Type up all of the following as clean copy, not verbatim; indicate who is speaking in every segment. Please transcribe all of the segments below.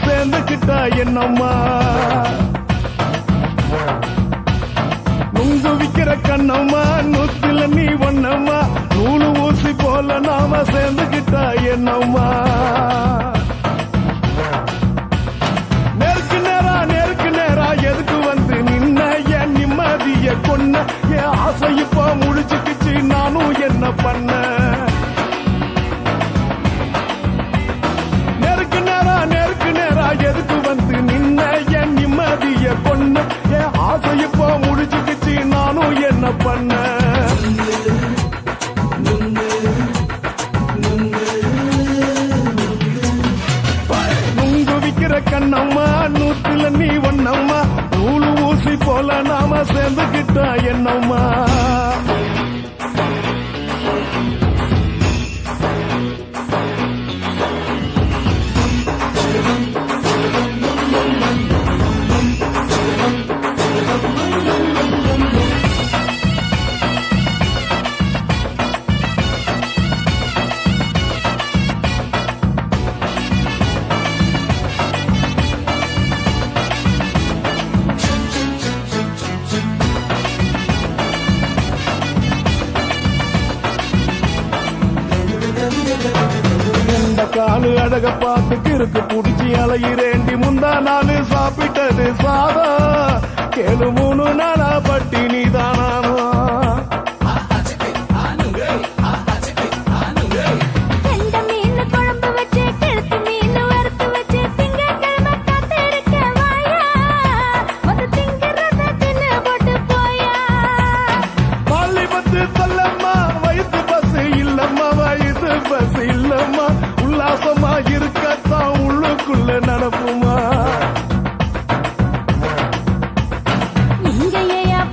Speaker 1: சேர்ந்துக்கிட்டா என்னம்மா நுங்கு விக்கிற கண்ணம்மா நூத்துல நீ ஒன்னம்மா நூலு ஊசி போல நாம சேர்ந்துக்கிட்டா என்னம்மா நேருக்கு நேரா எதுக்கு வந்து நின்ன என் நிம்மதிய கொன்ன என் ஆசை இப்ப முடிச்சுக்கிச்சு நானும் என்ன பண்ண நேருக்கு நேரா எதுக்கு வந்து நின்ன என் நிம்மதிய கொன்ன என் ஆசை இப்ப முடிச்சுக்கிச்சு நானும் என்ன பண்ண நுங்கு விக்கிற கண்ணம்மா நூத்துல நீ ஒன்னம்மா நூலு ஊசி போல நாம சேர்ந்துக்கிட்டா என்னம்மா காலு அழக பார்த்து கிறுக்கு புடிச்சி அலையிறேண்டி முந்தா நாலு சாப்பிட்டது சாதா கேளு 3 நாளா பட்டினி தானாமா உல்லாசமா இருக்கத்தான் உள்ளுக்குள்ள நடப்புமா
Speaker 2: நீங்க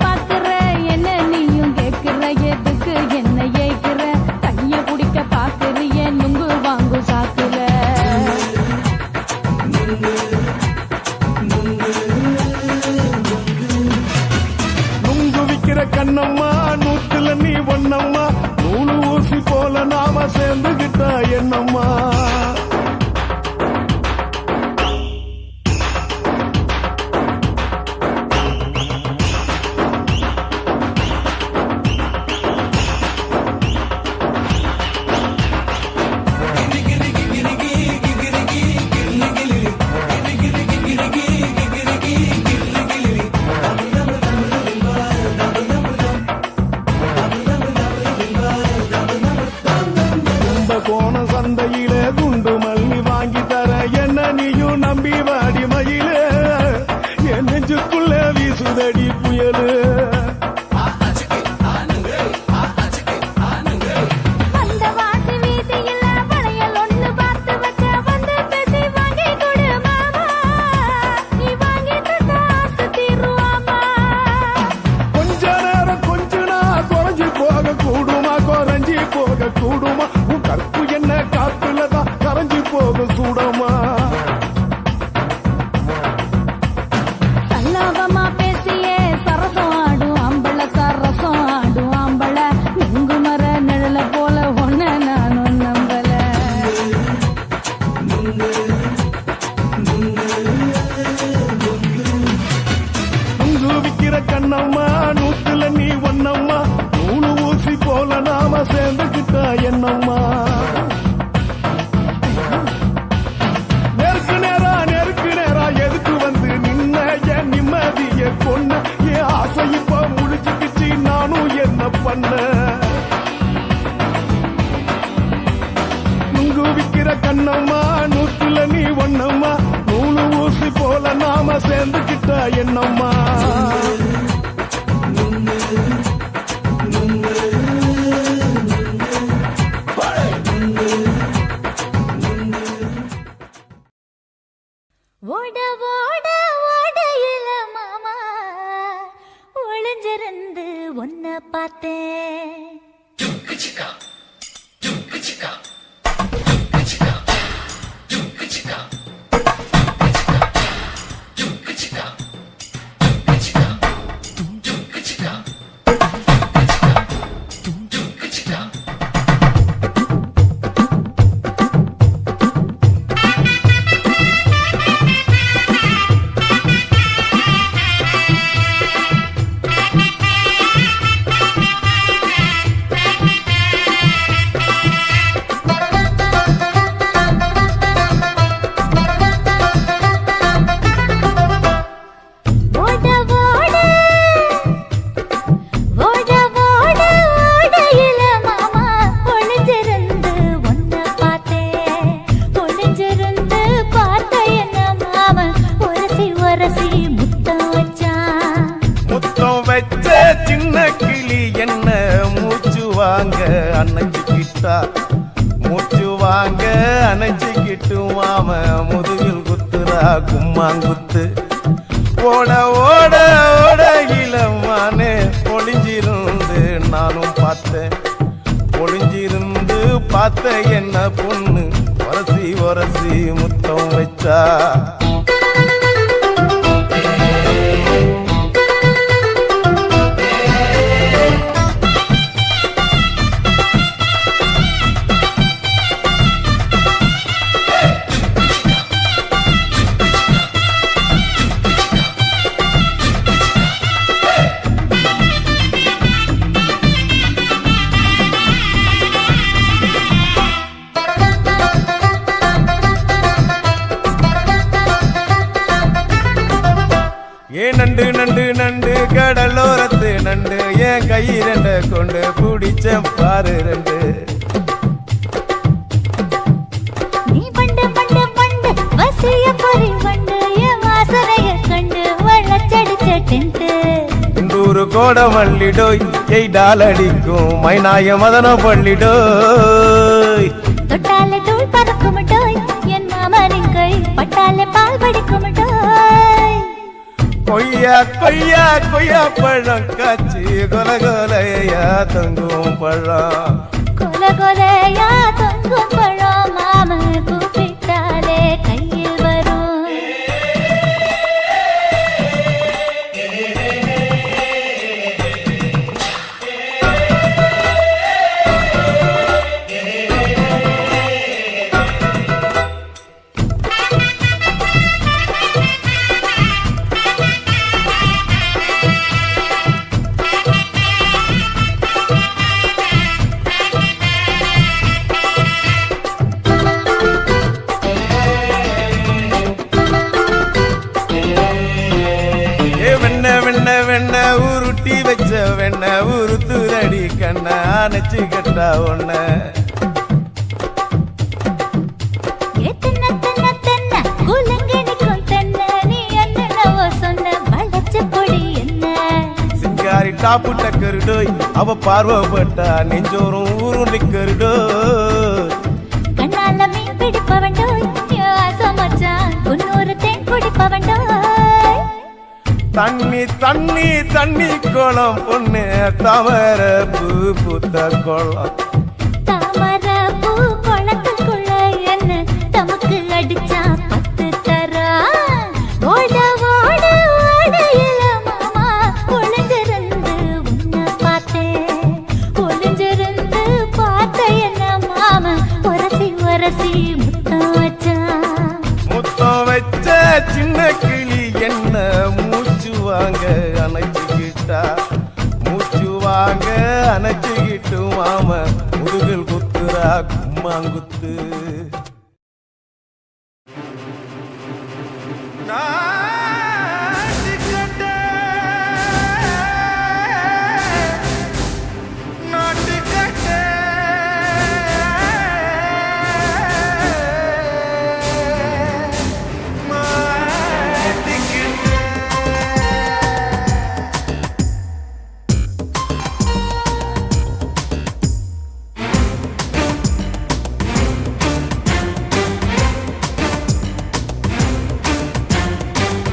Speaker 2: பாக்குற என்ன நீயும் கேட்கிற எதுக்கு என்ன ஏய்க்கிற கைய குடிக்க பாக்குறிய நுங்கு வாங்கு சாக்குல
Speaker 1: நுங்கு விக்கிற கண்ணம்மா நூத்துல நீ ஒன்னம்மா நூலு ஊசி போல நாம சேர்ந்துகிட்டா என்னம்மா கோண சந்தையில குண்டு மல்லி வாங்கி தர என்ன நீயும் நம்பி வாடி மயில என் நெஞ்சுக்குள்ள வீசுதடி புயலு கொஞ்ச நேரம் கொஞ்ச நாள் குறைஞ்சி போக கூடுமா குறைஞ்சி போக கூடுமா கற்பு என்ன காத்துலதான் கரைஞ்சி போக சூடமா
Speaker 2: சல்லாபமா பேசியே சரசம் ஆடும் ஆம்பள சரசம் ஆடும் ஆம்பள நுங்கு மர நிழல போல ஒன்ன நானும் நம்பல
Speaker 1: நுங்கு விக்கிற கண்ணம்மா நூத்துல நீ ஒன்னம்மா நூலு ஊசி போல நாம சேர்ந்துக்கிட்டா என்னம்மா நேருக்கு நேரா எதுக்கு வந்து நின்ன என் நிம்மதிய கொன்ன என் ஆசை இப்ப முடிச்சுக்கிச்சு நானும் என்ன பண்ண நுங்கு விக்கிற கண்ணம்மா நூத்துல நீ ஒன்னம்மா நூலு ஊசி போல நாம சேர்ந்துக்கிட்டா என்னம்மா
Speaker 2: ஓட ஓட ஓடையில மாமா ஒளிஞ்சிருந்து ஒன்ன பார்த்தேன்
Speaker 3: அணைச்சிக்கிட்டா மூச்சு வாங்க அணைச்சிக்கிட்டு மாம முதுகில் குத்துறா கும்மாங்குத்து ஓட ஓட ஓட இளமானே ஒளிஞ்சிருந்து நானும் பார்த்தேன் ஒளிஞ்சிருந்து பார்த்த என்ன பொண்ணு ஒரசி ஒரசி முத்தம் வச்சா நண்டு நண்டு நண்டு கடலோரத்து நண்டு என் கை ரெண்ட கொண்டு பிடிச்ச பாரு ரெண்டு
Speaker 2: நீ பண்டு பண்டு பண்டு வசிய பொறி பண்டு என் வாசனைய கண்டு வளச்சடிச்ச டென்ட்
Speaker 3: இந்தூரு கோட மல்லிடோய் எய்டால் அடிக்கும் மைனாய மதன பள்ளிடோய்
Speaker 2: தொட்டாலே தூள் பறக்குமட்டோய் என் மாமனின் கை பட்டாலே பால் படிக்குமட்டோய்
Speaker 3: கொய்யா கொய்யா கொய்யா பழம் காய்ச்சி கொல கொலையா தொங்கும் பழம்
Speaker 2: கொல கொலையா தொங்கும் பழம் மாம கூப்பிட்டாலே கையில் வரும்
Speaker 3: வெண்ண உருட்டி வச்ச வெண்ண உருத்துதடி கண்ண அணைச்சு கட்டா ஒன்ன சிங்காரி டாப்பு டக்கருடோய் அவ பார்வப்பட்டா நெஞ்சோறும் ஊரும் நிக்கருடோய்
Speaker 2: கண்ணால மீன் பிடிப்பவண்டோய் ஆசமச்சான் குன்னூறு தேன் குடிப்பவண்டோய்
Speaker 3: தண்ணி தண்ணி தண்ணி குளம் பொண்ணு தவற பூ பூத்த குளம்
Speaker 2: தாமர பூ குளத்துக்குள்ள என்ன தமக்கு அடிச்சா பத்து தரா ஓட ஓட ஓடையில மாமா ஒளிஞ்சிருந்து உன்னை பார்த்தேன் ஒளிஞ்சிருந்து பார்த்த என்ன மாமா ஒரசி ஒரசி முத்தம் வச்சா
Speaker 3: முத்தம் வச்ச சின்ன கிளி என்ன மூச்சு வாங்க அணைச்சிக்கிட்டா மூச்சு வாங்க அணைச்சிக்கிட்டு மாம முதுகில் குத்துறா கும்மாங்குத்து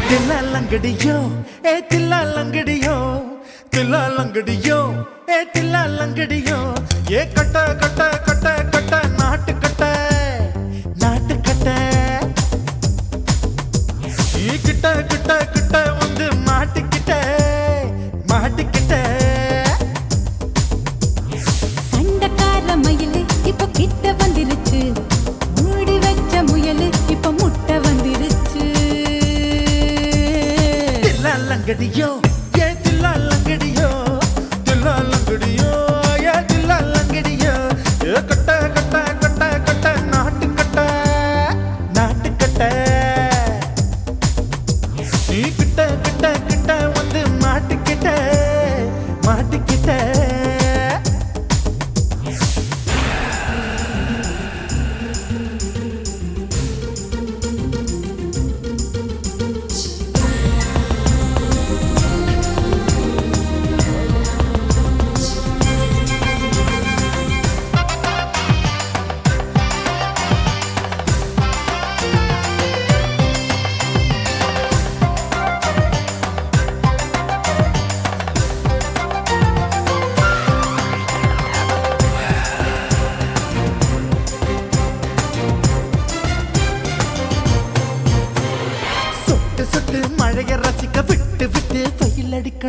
Speaker 4: தில்லாலங்கடியோ ஏ தில்லாலங்கடியோ தில்லாலங்கடியோ ஏ தில்லாலங்கடியோ ஏ கட்ட கட்ட கட்ட கட்ட நாட்டு கட்ட நாட்டு கட்ட நீ கிட்ட கிட்ட கிட்ட வந்து மாட்டிக்கிட்ட மாட்டிக்கிட்ட
Speaker 2: சண்டக்கார மயிலு இப்ப கிட்ட வந்துருச்சு மூடி வச்ச முயலு இப்ப முட்டை வந்துருச்சு
Speaker 4: தில்லாலங்கடியோ ஏ தில்லாலங்கடியோ தில்லாலங்கடியோ ஏ தில்லாலங்கடியோ ஏ கட்ட கட்ட கட்ட கட்ட நாட்டு கட்ட நாட்டு கட்ட நீ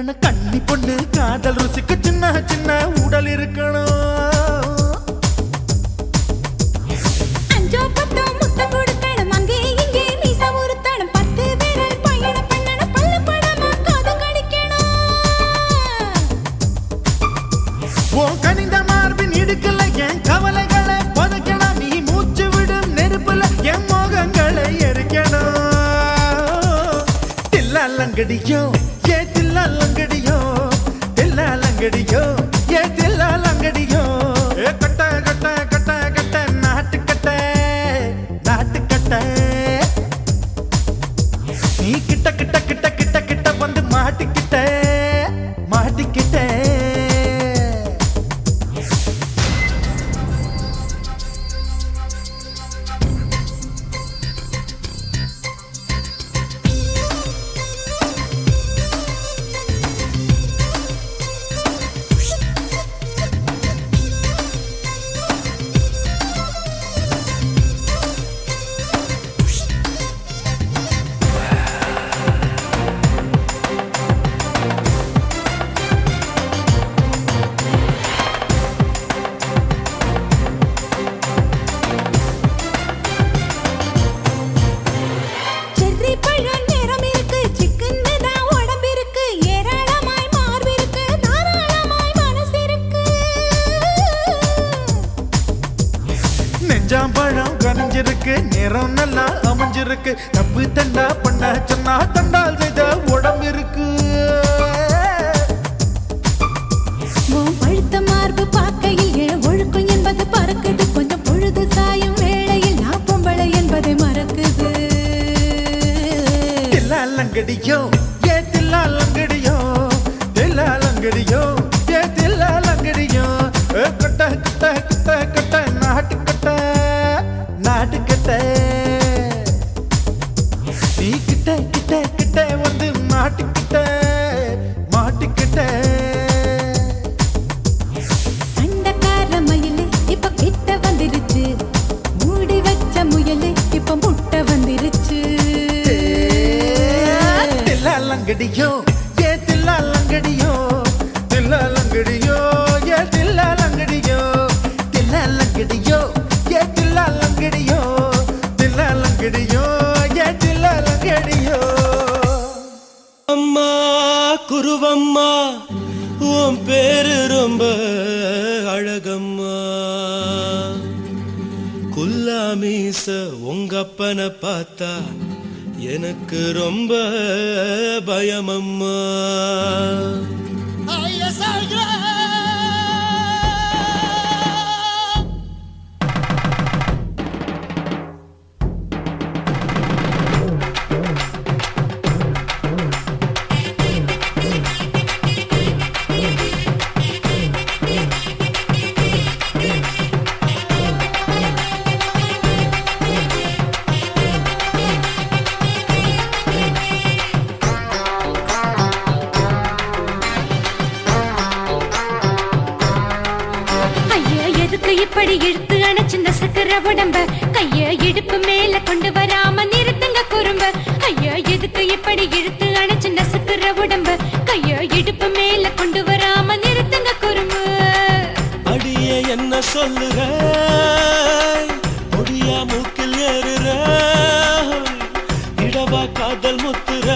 Speaker 4: இருக்கணும் கண்ணி பொண்ணு காதல் ருசிக்கு சின்ன சின்ன உடல் இருக்கணும்
Speaker 2: அஞ்சோ பத்தோ முத்தம் கொடுக்கணும் அங்கே இங்கே மீச உருத்தணும் 10 விரல் பயணம் பண்ணணும் பல்ல படமா காது கடிக்கணும்
Speaker 4: உன் கனிந்த மார்பின் இடுக்கல என் கவலைகளை புதைக்கணும் நீ மூச்சு விடும் நெருப்புல என் மோகங்களை எரிக்கணும் தில்லாலங்கடியோ ஏ தில்லாலங்கடியோ தில்லாலங்கடியோ ஏ தில்லாலங்கடியோ ஏ கட்ட கட்ட கட்ட கட்ட நாட்டுக்கட்ட நாட்டுக்கட்ட நீ கிட்ட கிட்ட கிட்ட கிட்ட கிட்ட வந்து மாட்டிக்கிட்ட மாட்டிக்கிட்ட
Speaker 2: செர்ரி பழம் நிறம் இருக்கு சிக்கன்னு தான் உடம்பு இருக்கு ஏராளமாய் மார்பு இருக்கு தாராளமாய் மனசு இருக்கு
Speaker 4: நெஞ்சாம்பழம் கனிஞ்சிருக்கு நிறம் நல்லா அமைஞ்சிருக்கு தப்பு தண்டா பண்ண சொன்னா தண்டால் செய்த உடம்பு இருக்கு
Speaker 2: உன் பழுத்த மார்பு பார்க்கையில் என் ஒழுக்கம் என்பது பறக்குது கொஞ்சம் பொழுது சாயும் வேளையில் நான் பொம்பளை என்பதை மறக்குது
Speaker 4: தில்லாலங்கடியோ ஏ தில்லாலங்கடியோ தில்லாலங்கடியோ ஏ தில்லாலங்கடியோ கட்ட கட்ட கட்ட கட்ட நாட்டுக்கட்ட நாட்டுக்கட்ட நீ கிட்ட கிட்ட கிட்ட வந்து மாட்டிக்கிட்ட மாட்டிக்கிட்ட
Speaker 2: சண்டைக்கார மயிலு இப்ப கிட்ட வந்துருச்சு மூடி வச்ச முயலு இப்ப முட்டை வந்துருச்சு
Speaker 4: தில்லாலங்கடியோ ஏ தில்லாலங்கடியோ தில்லாலங்கடியோ ஏ தில்லாலங்கடியோ தில்லாலங்கடியோ ஏ தில்லாலங்கடியோ தில்லாலங்கடியோ ஏ தில்லாலங்கடியோ
Speaker 3: அம்மா குருவம்மா உன் பேரு ரொம்ப அழகம்மா குல்லாமீச உங்க அப்பனை பார்த்தா எனக்கு ரொம்ப பயமம்மா
Speaker 2: ஐயா எதுக்கு இப்படி இழுத்து அணைச்சிருந்த சக்கர உடம்ப கைய இடுப்பு மேல கொண்டு வராம நிறுத்துங்க குறும்ப ஐயா எதுக்கு இப்படி இழுத்து அணைச்சிருந்த சக்கர உடம்ப கைய இடுப்பு மேல கொண்டு வராம நிறுத்துங்க குறும்பு
Speaker 3: அடியே என்ன சொல்லுற முடியா மூக்கில் ஏறுற இடவா காதல் முத்துற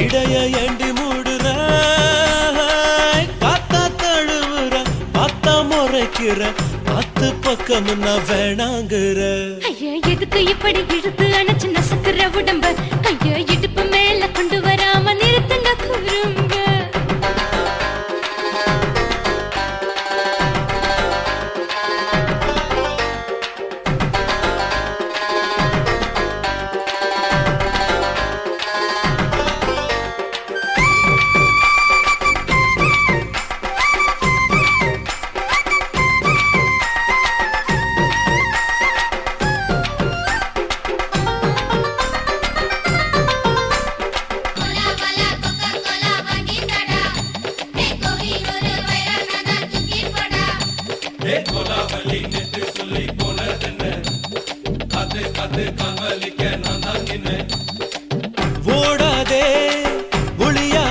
Speaker 3: இடைய ஏண்டி மூடுற காத்தா தழுவுற பார்த்தா முறைக்கிற 10 பக்கம் நான் வேணாங்குற
Speaker 2: ஐயா எதுக்கு இப்படி இழுத்து அணைச்சு நசுக்குற உடம்ப கைய இடுப்பு மேல கொண்டு வராம நிறுத்துங்க குறும்ப
Speaker 3: ஓடாதே ஒளியா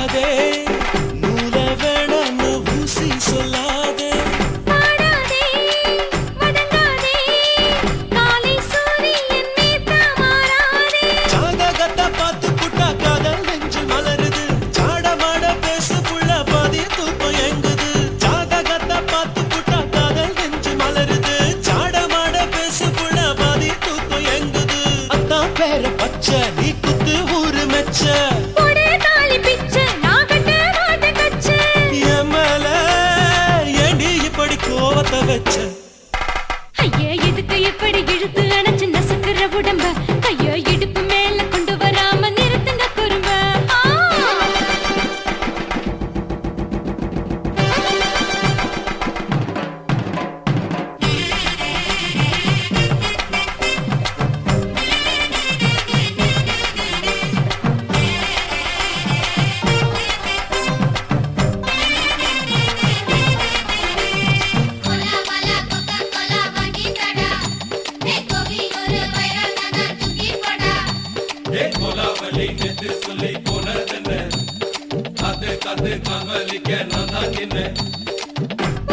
Speaker 5: காத்து காத்து காதலிக்க நான் தான் நின்னேன்.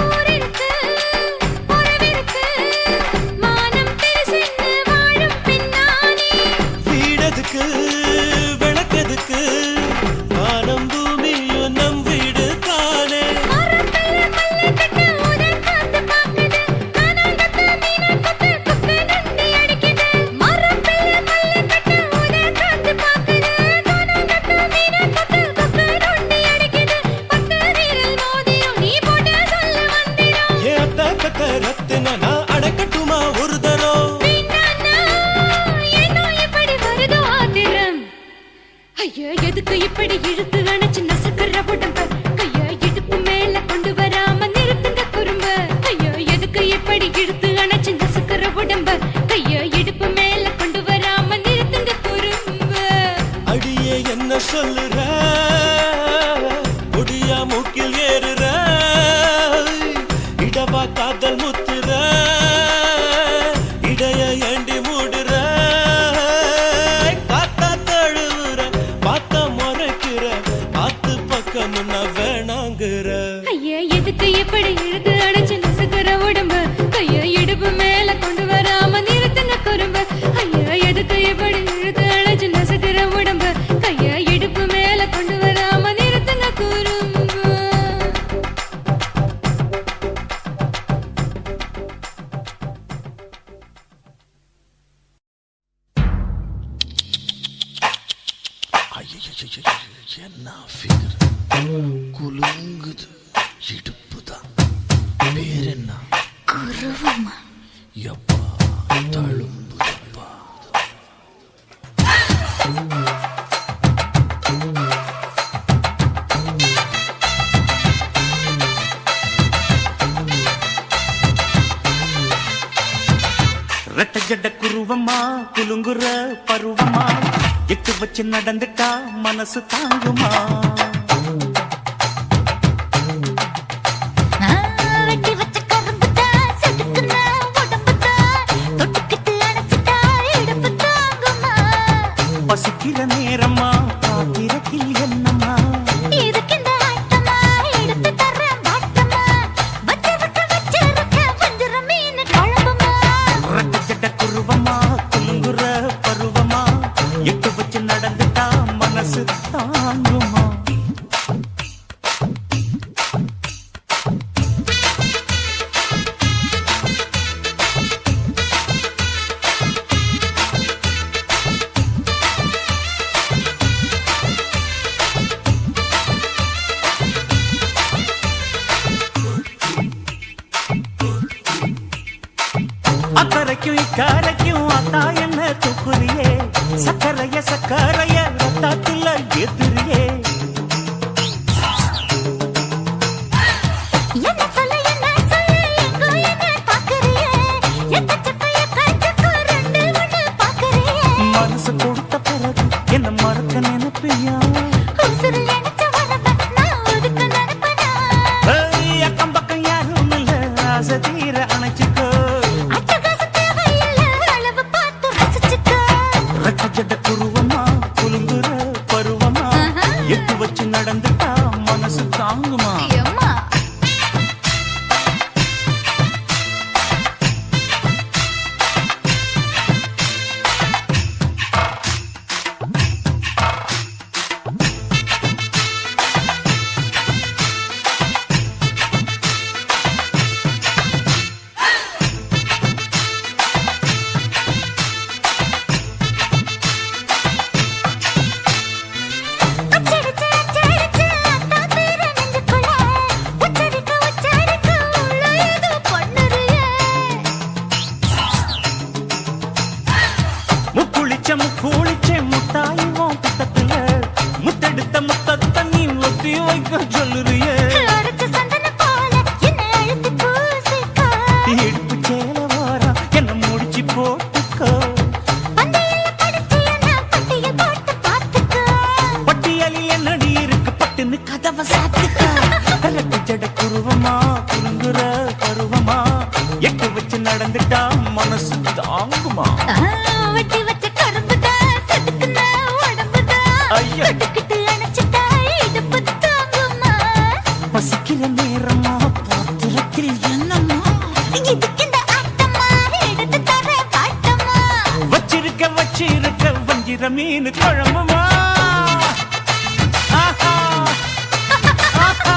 Speaker 2: ஊரிருக்கு, உறவிருக்கு, மானம் பெருசென்று வாழும் பெண்ணானே.
Speaker 6: வீடதுக்கு விளக்கதுக்கு வானம் பூமியும் நம் வீடு தானே.
Speaker 2: மரத்துல மல்லி கட்டு உதன் காத்து பாக்குது, கானாங்கத்து மீனாங்கத்து குக்கு நண்டி அடிக்குது. மரத்துல மல்லி கட்டு உதன் காத்து பாக்குது, கானாங்கத்து மீனாங்கத்து குக்கு நண்டி அடிக்குது. பத்து வீரல் மோதிரம் நீ போட்ட சொல்ல வந்திடும்.
Speaker 6: ஏ அத்த கத்த ரத்தின நான் அடக்கட்டுமா ஒரு தரம்.
Speaker 2: வீணானா, ஏனோ இப்படி வருது ஆத்திரம். ஐயா எதுக்கு இப்படி இழுத்து அணைச்சு நசுக்குற உடம்ப, கைய இடுப்பு மேல கொண்டு வராம நிறுத்துங்க குறும்ப. ஐயா எதுக்கு இப்படி இழுத்து அணைச்சு நசுக்குற உடம்ப, கைய இடுப்பு மேல கொண்டு வராம நிறுத்துங்க குறும்ப.
Speaker 6: அடியே என்ன சொல்லுற முடியா மூக்கில் ஏறுற இடவா காதல் முத்துற இடைய ஏண்டி மூடுற காத்தா தழுவுற பார்த்த முறைக்கிற ஆத்து பக்கம் நான் வேணாங்குற.
Speaker 2: ஐயா எதுக்கு இப்படி இழுத்து அணைச்சு நசுக்குற உடம்ப, கைய இடுப்பு மேல கொண்டு வராம நிறுத்துங்க குறும்ப. ஐயா எதுக்கு இப்படி இழுத்து அணைச்சு நசுக்குற உடம்ப, கைய இடுப்பு மேல கொண்டு வராம நிறுத்துங்க குறும்ப.
Speaker 4: என்ன ஃபிகர் குலுங்குது இடுப்பு தான் பேர் என்ன குருவமா எப்பா தழும்புதப்பா
Speaker 7: ரெட்ட ஜட குருவமா குலுங்குற பருவமா எட்டு வச்சு நடந்துட்டா மனசு தாங்குமா.
Speaker 2: வெட்டி வச்ச கரும்புதான் செதுக்குன உடம்புதான் தொட்டுக்கிட்டு அணைச்சிட்டா இடுப்பு தாங்குமா.
Speaker 7: பசிக்கிற நேரமா பாத்திரத்தில் என்னம்மா
Speaker 2: இதுக்கு இந்த ஆட்டமா எடுத்து தர்றேன் பாட்டமா. வச்சிருக்க வஞ்சிர மீன் குழம்புமா.
Speaker 7: ரெட்ட ஜட குருவமா குலுங்குற பருவமா எட்டு வச்சு நடந்துட்டா மனசு தாங்குமா. அக்கறைக்கும் இக்கரைக்கும் அத்தா என்ன தூக்குறியே சக்கரைய சக்கரைய ரத்தாத்துல எதிரியே.
Speaker 2: என்ன சொல்ல எங்கோ என்ன பாக்குறியே. எக்கச்சக்க ரெண்டு ஒண்ணு பாக்குறியே.
Speaker 7: மனசு கொடுத்த பிறகு என்ன மறக்க நினைப்பியா.
Speaker 2: உசுறு நினைச்ச உடம்ப நான் ஒதுக்க நினைப்பனா.
Speaker 7: அக்கம் பக்கம் யாரும் இல்ல ஆசை தீர அணைச்சிக்கோ.
Speaker 2: அட்டகாசம் தேவையில்ல அளவு பார்த்து ரசிச்சுக்கோ.
Speaker 7: ரெட்ட ஜட குருவமா குலுங்குற பருவமா எட்டு வச்சு நடந்துட்டா மனசு தாங்குமா.
Speaker 2: எம்மா அச்சடிச்சு அத்தா பேர நெஞ்சுக்குள்ள உச்சரிக்க உள்ள ஏதோ பண்ணுறியே.
Speaker 7: முக்குளிச்ச முட்டாயுவோம் பக்கத்துல முத்தெடுத்த முத்தத்தை நீ ஒத்தி வைக்க சொல்லுறியே.
Speaker 2: அரைச்ச சந்தன போல என்னை அழுத்தி பூசிக்கோ.
Speaker 7: இடுப்பு சேல வாரம் என்ன முடிச்சு போட்டுக்கோ.
Speaker 2: பந்தையில படிச்சு என்ன பட்டியல் போட்டு பார்த்துக்கோ.
Speaker 7: பட்டியலில் என்னடி இருக்கு பட்டுன்னு கதவை சாத்துக்கோ. ரெட்ட ஜட குருவமா குலுங்குற பருவமா எட்டு வச்சு நடந்துட்டா மனசு தாங்குமா.
Speaker 2: வெட்டி வச்ச கரும்புதான் செதுக்குன உடம்புதான்
Speaker 7: ஐயா.
Speaker 2: தொட்டுக்கிட்டு அணைச்சிட்டா இடுப்பு
Speaker 7: மீன் குழம்புமா ஆஹா ஆஹா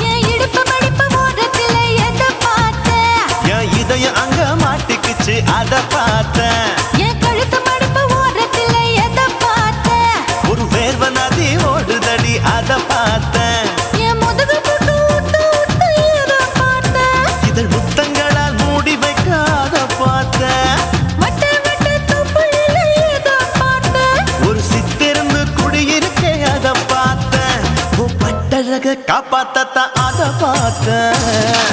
Speaker 2: என் இடுப்பு மடிப்பு ஓரத்துல எதை பார்த்தேன்?
Speaker 6: என் இதயம் அங்க மாட்டிக்கிச்சு அத பார்த்தேன்
Speaker 2: என் கழுத்து மடிப்பு ஓரத்துல எதை பார்த்தேன்?
Speaker 6: ஒரு வேர்வ நதி ஓடுதடி அத பார்த்தேன்
Speaker 2: என் முதுகு புட்டு ஊத்து ஊத்து எதை பார்த்தேன்?
Speaker 6: இதழ் முத்தங்களால் மூடி வைக்க அத பார்த்தேன்
Speaker 2: வட்ட வட்ட தொப்புளில எதை பார்த்தேன்?
Speaker 6: ஒரு சித்திருந்து குடியிருக்கே அத பார்த்தேன் உன் பட்டழக காப்பாத்தத்தான் அத பார்த்தேன்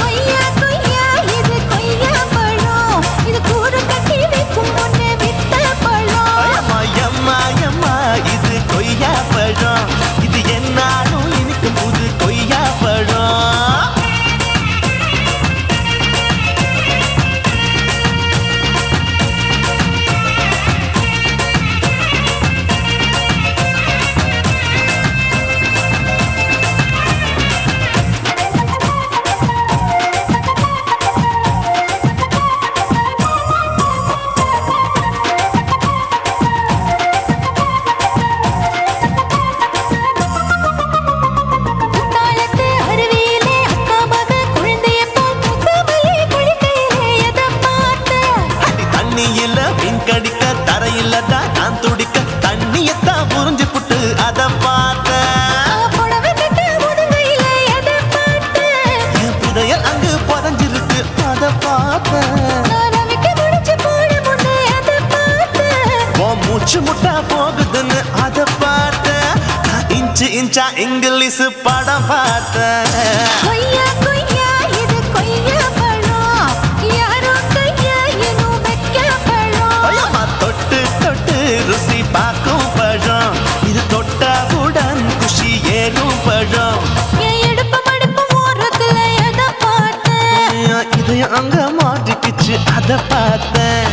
Speaker 2: கொய்யா கொய்யா இது கொய்யா பழம், இது கூறு கட்டி வைக்கும் முன்னே வித்த பழம்.
Speaker 6: அம்மா எம்மா எம்மா இது கொய்யா பழம் இது என்னாலும் இனிக்கும் புது கொய்யா பழம்
Speaker 2: குத்தாலத்து அருவியிலே அக்கா மக குழந்தைய போல் முகமலே குளிக்கையிலே எதை பார்த்தேன்?
Speaker 6: அடி தண்ணியில மீன் கடிக்க தரையில தான் நான் துடிக்க தண்ணியத்தான் புரிஞ்சு புட்டு அத பார்த்தேன்
Speaker 2: புடவை கட்ட முதுகையில எதை பார்த்தேன்?
Speaker 6: என் புதையல் அங்கு புதஞ்சிருக்கு அத பார்த்தேன்
Speaker 2: நான் ரவிக்கு முடிச்சு போட முன்னே எதை பார்த்தேன்?
Speaker 6: உன் மூச்சு முட்டா போகுதுன்னு அத பார்த்தேன் நான் இன்ச்சு இன்ச்சா இங்கிலீஷ் படம் பார்த்தேன்
Speaker 2: கொய்யா கொய்யா இது கொய்யா பழம், யாரோ கையா இன்னும் வைக்க பழம்.
Speaker 6: ஐயம்மா தொட்டு தொட்டு ருசி பார்க்கும் பழம் இது தொட்டாவுடன் குஷி ஏறும் பழம்
Speaker 2: என் இடுப்பு மடிப்பு ஓரத்துல எதை பார்த்தேன்?
Speaker 6: என் இதயம் அங்க மாட்டிக்கிச்சு அத பார்த்தேன்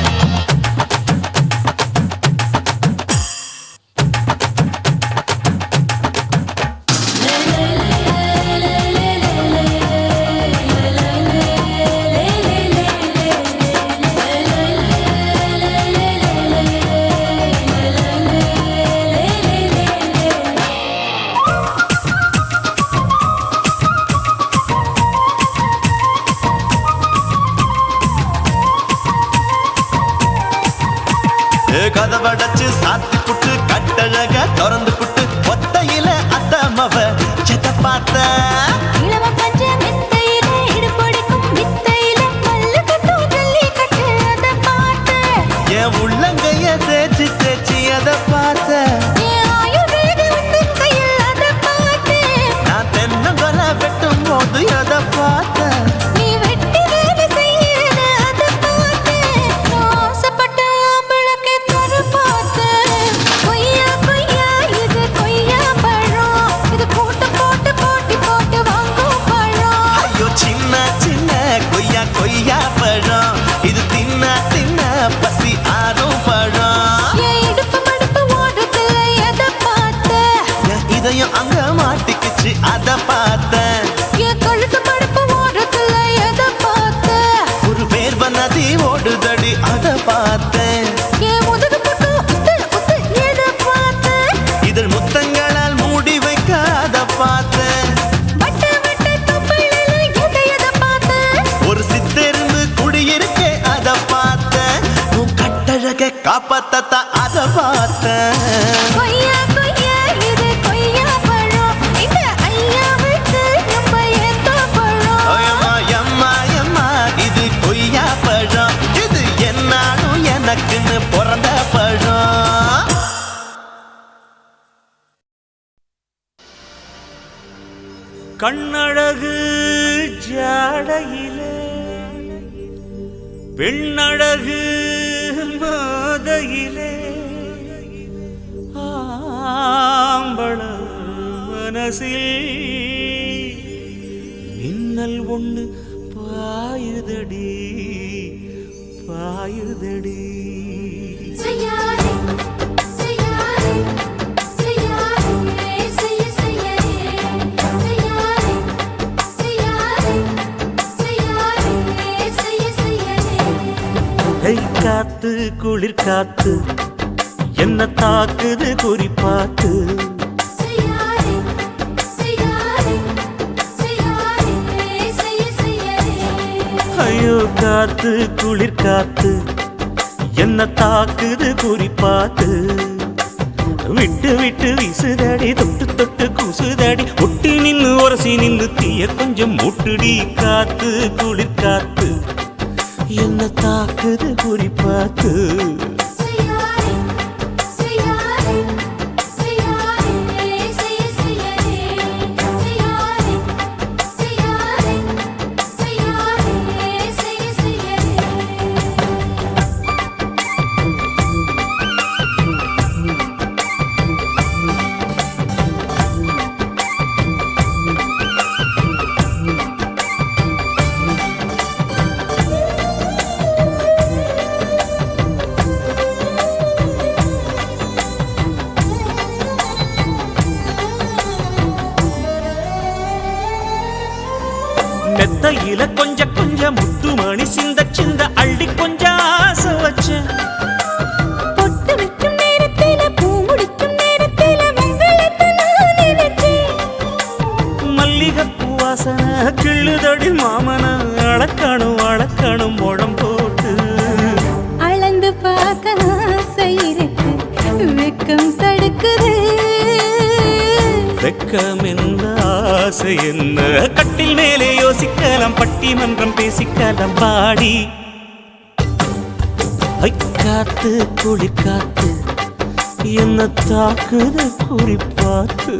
Speaker 6: கதவடைச்சு சாத்தி புட்டு கட்டழக திறந்து புட்டு ஒத்தையில அத்தமவ செத்த பார்த்த
Speaker 2: இளவ பஞ்ச மெத்தையில இடுப்பொடிக்கும் வித்தையில மல்லு கட்டும் ஜல்லி கட்டு அதை பார்த்தேன்.
Speaker 6: என் உள்ளங்கைய தேய்ச்சி தேய்ச்சி அத பார்த்த
Speaker 2: என் ஆயுர்வேத உந்தன் கையில் அதை பார்த்தேன்.
Speaker 6: நான் தென்னங்கொலை வெட்டும் போது அத பார்த்த
Speaker 2: நீ வெட்டி வேலை செய்யறது அதை பார்த்தேன். நான் ஆசைப்பட்ட ஆம்பளுக்கு தர பார்த்தேன். கொய்யா கொய்யா இது கொய்யா பழம், இது கூட்டு போட்டு போட்டி போட்டு வாங்கும் பழம்.
Speaker 6: ஐயோ சின்ன சின்ன கொய்யா கொய்யா பழம் இது தின்ன தின்ன பசி ஆறும் பழம்
Speaker 2: என் இடுப்பு மடிப்பு ஓரத்துல எதை பார்த்தேன்?
Speaker 6: என் இதயம் அங்க மாட்டிக்கிச்சு அத பார்த்தேன்
Speaker 2: என் கழுத்து மடிப்பு ஓரத்துல எதை பார்த்தேன்?
Speaker 6: ஒரு வேர்வ நதி ஓடுதடி அத பார்த்தேன்
Speaker 2: என் முதுகு புட்டு உத்து உத்து எதை பார்த்தேன்?
Speaker 6: இதழ் முத்தங்களால் மூடி வைக்க அத பார்த்தேன்
Speaker 2: வட்ட வட்ட தொப்புளில எதை பார்த்தேன்?
Speaker 6: ஒரு சித்திருந்து குடியிருக்கே அத பார்த்தேன் உன் கட்டழக காப்பாத்தத்தான் அத பார்த்தேன்
Speaker 2: கொய்யா கொய்யா இது கொய்யா பழம், இந்த ஐயாவுக்கு ரொம்ப ஏத்த பழம்.
Speaker 6: ஐயம்மா எம்மா எம்மா இது கொய்யா பழம் இது என்னாலும் எனக்குன்னு பிறந்த பழம்
Speaker 7: கண்ணழகு ஜாடையிலே பெண்ணழகு மாதையிலே ஆம்பள மனசில் மின்னல் ஒண்ணு பாயுதடி பாயுதடி
Speaker 2: செய்யாதே செய்யாதே செய்யாதே செய்யாதே செய்யாதே செய்யாதே
Speaker 7: காத்து குளிர் காத்து என்ன தாக்குது குறிப்பாத்து ஐயோ காத்து குளிர் காத்து என்ன தாக்குது குறிப்பாத்து விட்டு விட்டு வீசுதடி தொட்டு தொட்டு கூசுதடி ஒட்டி நின்னு உரசி நின்னு தீய கொஞ்சம் முட்டுடி காத்து குளிர் காத்து என்ன தாக்குது குறிப்பாத்து மெத்தையில கொஞ்ச கொஞ்ச முத்துமணி சிந்த சிந்த அள்ளி கொஞ்ச ஆசை வச்ச
Speaker 2: பொட்டு வைக்கும் நேரத்தில பூ முடிக்கும் நேரத்தில மங்களத்தை நான் நினைச்சேன்
Speaker 7: மல்லிகைப்பூ வாசனை கிள்ளுதடி மாமன அளக்கணும் அளக்கணும் முழம் போட்டு
Speaker 2: அளந்து பார்க்க ஆசை இருக்கு வெக்கம் தடுக்குது
Speaker 7: வெக்கம் என்ன ஆசை என்ன கட்டில் மேலே யோசிக்கலாம் பட்டிமன்றம் பேசிக்கலாம் பாடி காத்து குளிர் காத்து என்ன தாக்குது குறிப்பாத்து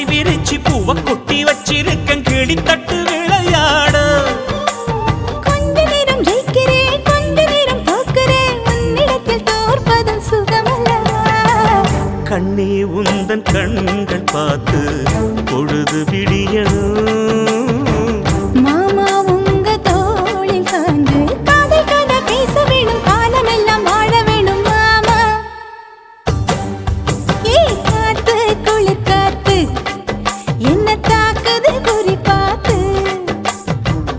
Speaker 7: விரிச்சி பூவ கொட்டி வச்சிருக்கேன் கிளி தட்டு விளையாட
Speaker 2: கொஞ்ச நேரம் ஜெயிக்கிறேன் கொஞ்ச நேரம் தோக்கிறேன் உன்னிடத்தில் தோற்பதும் சுகமல்லவா
Speaker 7: கண்ணே உந்தன் கண்கள் பார்த்து பொழுது விடியணும்
Speaker 2: மாமா உங்க தோளில் சாய்ந்து காதல் கதை பேச வேணும் காலமெல்லாம் வாழ வேணும் மாமா ஏ காத்து குளிர் காத்து என்ன தாக்குது குறிப்பாத்து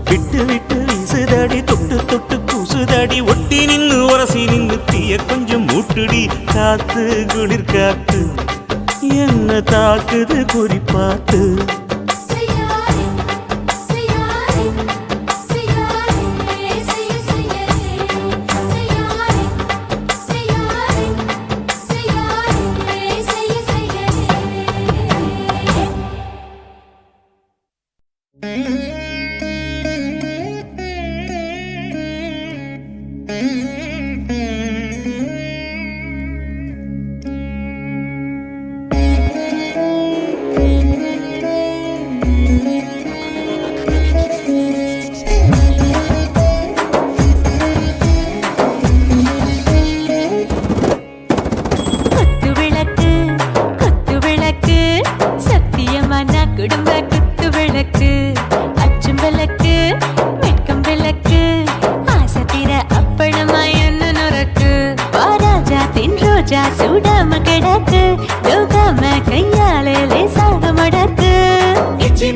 Speaker 7: விட்டு விட்டு வீசுதடி தொட்டு தொட்டு கூசுதடி ஒட்டி நின்னு உரசி நின்னு தீய கொஞ்சம் மூட்டுடி காத்து குளிர் காத்து என்ன தாக்குது குறிப்பாத்து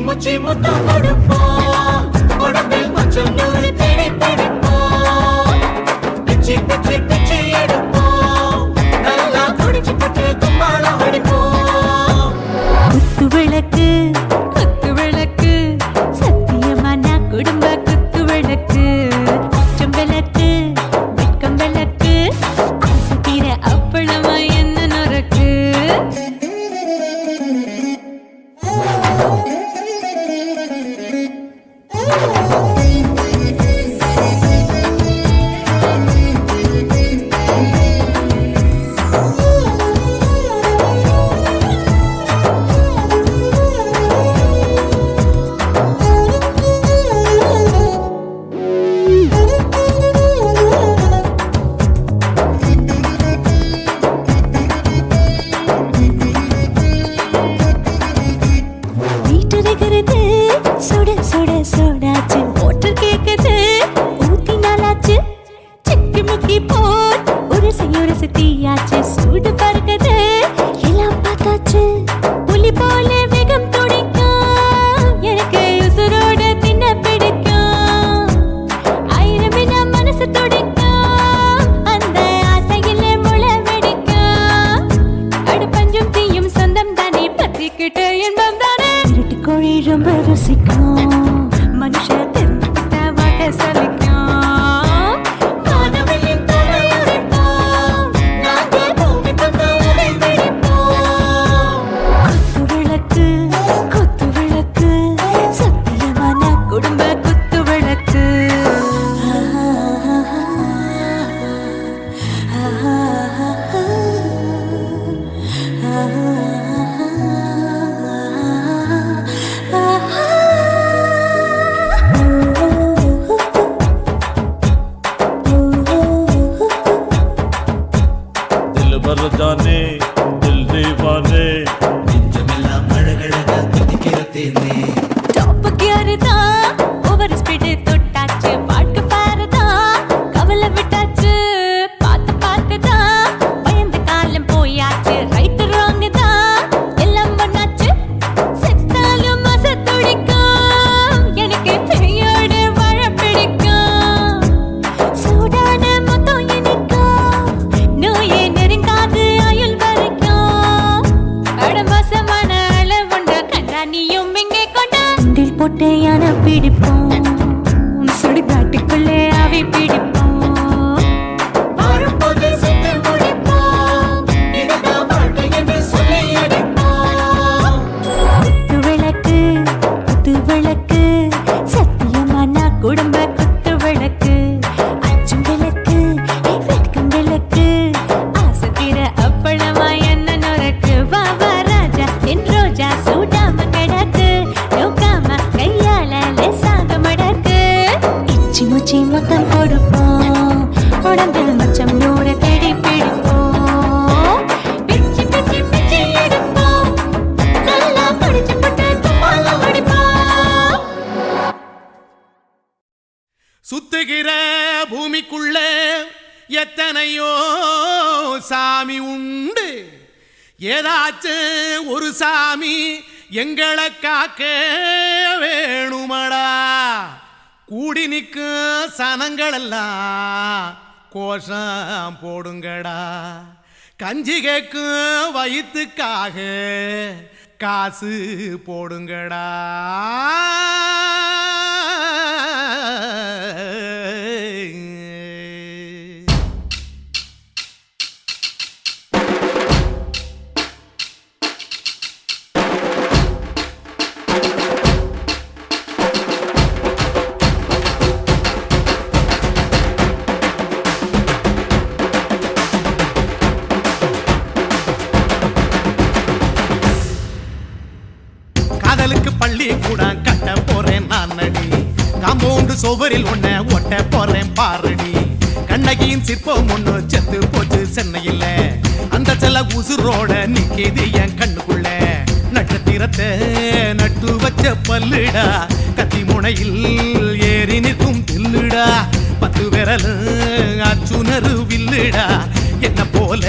Speaker 6: முச்சி முத்தம் கொடுப்போம் உடம்பில் மச்சம் நூறு தேடி பிடிப்போம் பிச்சி பிச்சி பிச்சி எடுப்போம் நல்லா குடிச்சு பட்டு கும்பாலம் அடிப்போம்
Speaker 2: குத்து விளக்கு சத்தியமா ரசிக்கும் மனுஷ தெரிஞ்சுக்கிட்ட வாட்ட சலிக்கும் வானவெளியின் தலையுரைப்போம் நாங்க பூமி பக்கம் உடை பிடிப்போம் குத்து விளக்கு சத்தியமான குடும்ப குத்து விளக்கு
Speaker 8: दिल भर जाने दिल दीवाने
Speaker 6: நெஞ்சமெல்லாம் அழகழகா துடிக்கிறதேனே
Speaker 2: டாப் கியர் தான் ஓவர் ஸ்பீட் தொட்டாச்சு பாட்டு பாருதான் கவலை விட்டாச்சு பார்த்து தான் பயந்து காலம் போயாச்சு ரைட் ராங் தான் எல்லாம் பண்ணாச்சு செத்தாலும் மச துடிக்கும் எனக்கு பெரியோட வாழ பிடிக்கும் சூடான மொத்தம் இனிக்கும் நோயே நெருங்காது ஆயுள் வரைக்கும் அடமோசமான அளவுண்ட கண்டா நீயும் இங்கே கொண்டா உண்டில் போட்டு யானை பிடிப்போம் சுடுகாட்டுக்குள்ளே அவை பிடிப்போம் வாழும்போது செத்து முடிப்போம் இதுதான் வாழ்க்கை என்று சொல்லி அடிப்போம் குத்து விளக்கு சத்தியமான குடும்ப குத்து விளக்கு அச்சும் விளக்கு வெட்கும் விளக்கு ஆசை தீர அப்பளமா என்ன நுறக்கு வா வா ராஜா என் ரோஜா சூடாம கிடக்கு நோக்காம கையால லேசாக மடக்கு இச்சி முச்சி மொத்தம் கொடுப்போம் உடம்பில் மச்சம் நூற தேடி பிடிப்போம் பிச்சி பிச்சி பிச்சி எடுப்போம் நல்லா படிச்சு போட்டு தும்மால ஓடிப்போம்
Speaker 4: சுத்துகிற பூமிக்குள்ள எத்தனையோ சாமி உண்டு ஏதாச்சும் ஒரு சாமி எங்களை காக்க வேணுமடா கூடி நிற்கும் சனங்களெல்லாம் கோஷம் போடுங்கடா கஞ்சி கேக்கும் வயிற்றுக்காக காசு போடுங்கடா காதலுக்கு பள்ளி கூட கட்ட போறேன் நான் நடி காம்பவுண்டு சோவரில் ஒன்ன ஒட்ட போறேன் பாரடி கண்ணகியின் சிற்பம் ஒண்ணு செத்து போச்சு சென்னையில் அந்த செல்ல உசுரோட நிக்கிது என் கண்ணுக்குள்ள நட்சத்திரத்தை நட்டு வச்ச பல்லுடா கத்தி முனையில் ஏறி நிற்கும் தில்லுடா 10 விரல் அச்சுணரு வில்லுடா என்ன போல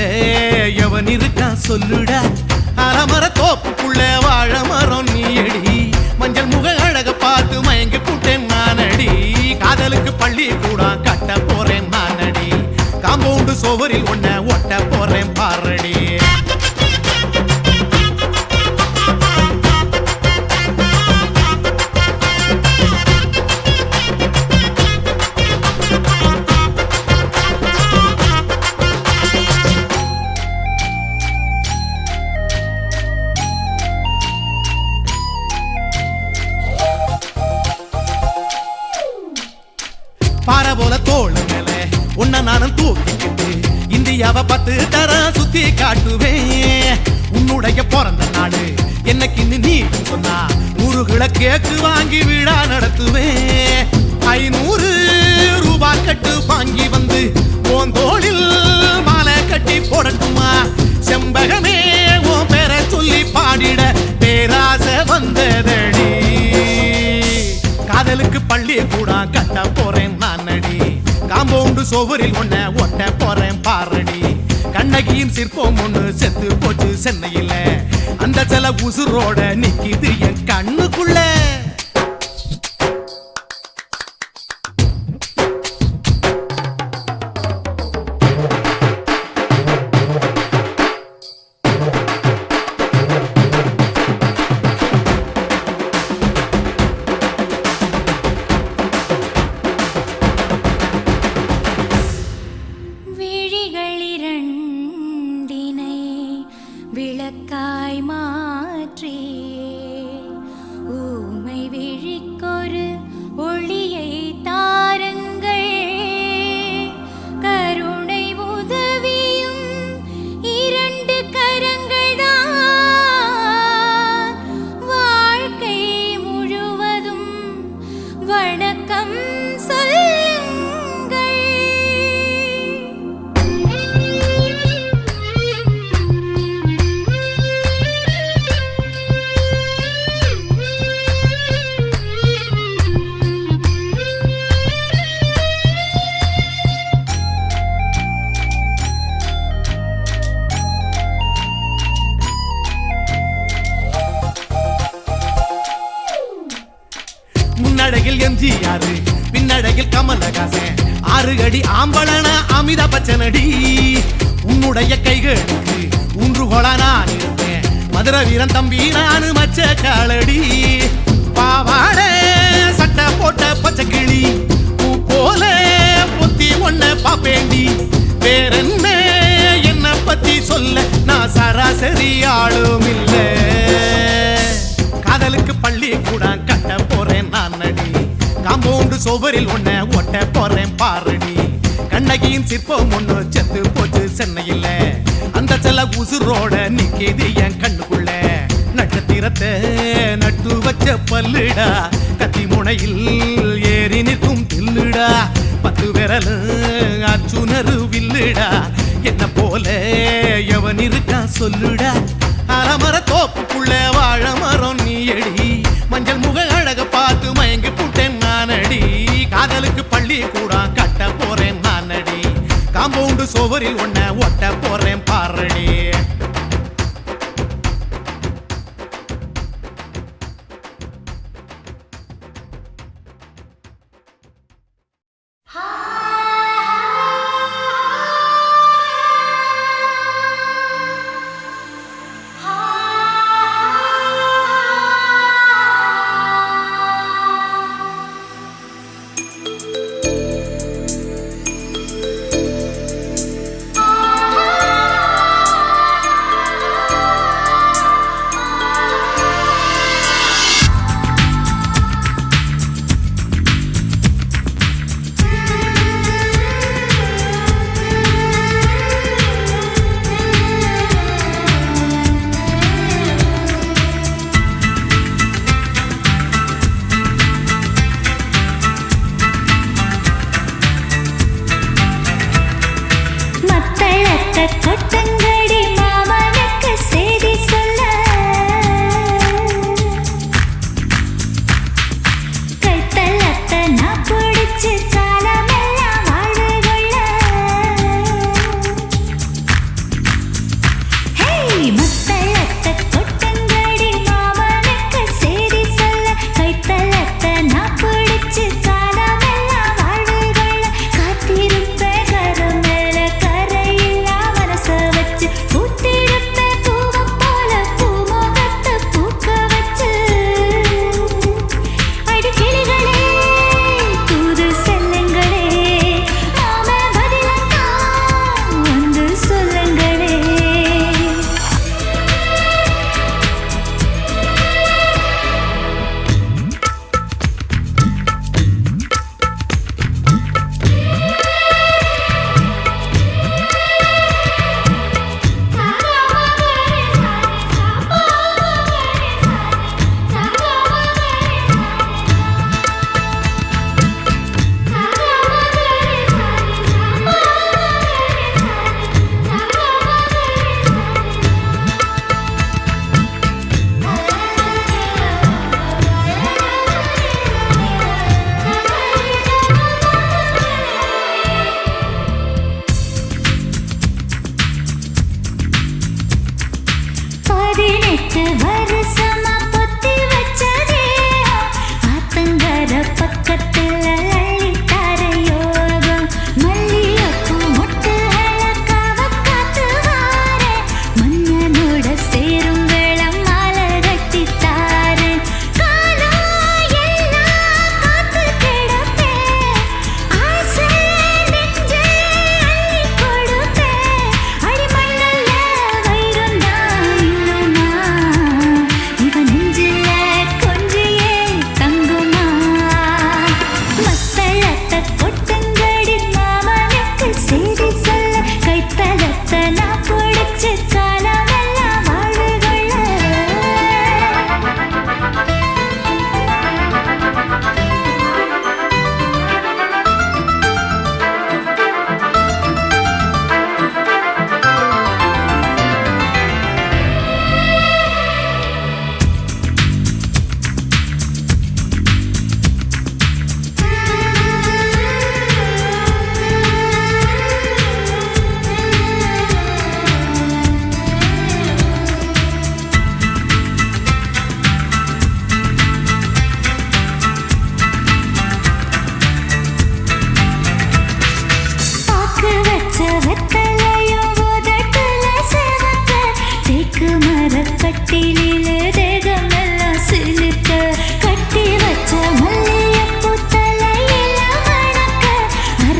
Speaker 4: எவன் இருக்கான் சொல்லுடா அலமர தோப்புக்குள்ள வாழ மரம் நீயடி மஞ்சள் முக அழக பார்த்து மயங்கி புட்டேன் நானடி காதலுக்கு பள்ளி கூட கட்ட போறேன் நானடி காம்பவுண்டு சோவரில் ஒன்ன ஒட்ட போறேன் பாரடி பாறை போல தோள் மேல உன்ன நானும் தூக்கிக்கிட்டு இந்தியாவை 10 தரம் சுத்தி காட்டுவேன் உன்னுடைய பிறந்த நாடு என்னைக்கு நீ சொன்னா 100 கிலோ கேக்கு வாங்கி விழா நடத்துவேன் 500 ரூபாய் கட்டு வாங்கி வந்து உன் தோளில் மாலை கட்டி போடட்டுமா செம்பகமே உன் பேரை சொல்லி பாடிட பேராசை வந்ததடி காதலுக்கு பள்ளி கூட கட்ட போறேன் நானடி காம்பவுண்டு சோவரில் ஒன்ன ஒட்ட போறேன் பாரடி கண்ணகியின் சிற்பம் ஒண்ணு செத்து போச்சு சென்னையில் அந்த சில உசுரோட நிக்கிது என் கண்ணுக்குள்ள இருப்பேன் 6 அடி ஆம்பளன அமித பச்சனடி உன்னுடைய கைகளுக்கு ஊன்றுகோலா நான் இருப்பேன் மதுர வீரன் தம்பி நானு மச்ச காலடி பாவாடே சட்டை போட்ட பச்சை கிளி பூ போல பொத்தி ஒன்ன பாப்பேண்டி வேறென்ன என்ன பத்தி சொல்ல நான் சராசரி ஆளும் இல்ல காதலுக்கு பள்ளி கூட கட்ட போறேன் நான் நடி காம்பவுண்டு சோபரில் ஒன்ன ஒட்ட போறேன் பாரடி கண்ணகியின் சிற்பம் ஒண்ணு செத்து போச்சு சென்னையில் அந்த செல்ல உசுரோட நிக்கிது என் கண்ணுக்குள்ள நட்சத்திரத்தை நட்டு வச்ச பல்லுடா கத்தி முனையில் ஏறி நிற்கும் தில்லுடா 10 விரல் அச்சுணரு வில்லுடா என்ன போல எவன் இருக்கா சொல்லுடா அலமர தோப்புக்குள்ள வாழ மரம் நீ அடி மஞ்சள் முக அழக பார்த்து மயங்கி புட்டேன் நானடி காதலுக்கு பள்ளி கூட கட்ட போறேன் நானடி காம்பவுண்டு சோவரில் ஒன்ன ஒட்ட போறேன் பாரடி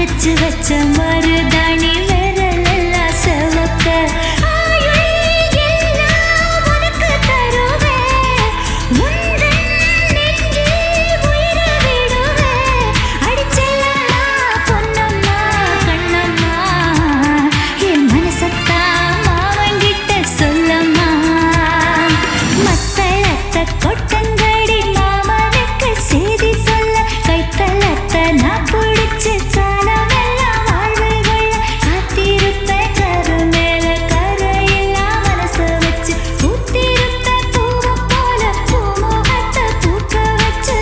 Speaker 2: அரைச்சு வச்ச மருதாணி விரல் எல்லாம் செவக்க ஆயுள் எல்லாம் உனக்கு தருவேன் முந்தன் நெஞ்சில் உயிரை விடுவேன் அடிச்செல்லம்மா பொன்னம்மா கண்ணம்மா என் மனசத்தான் மாவங்கிட்ட சொல்லம்மா மத்தளத்த கொட்டங்கடி மாமனுக்கு செய்தி சொல்ல கைத்தலத்த நான் பிடிச்சு சாலமெல்லாம் வாழ்வுகள் காத்திருப்பேன் கரு மேல கரையெல்லாம் மனசு வச்சு பூத்திருப்பேன் பூவை போல பூமுகத்தை பூக்க வச்சு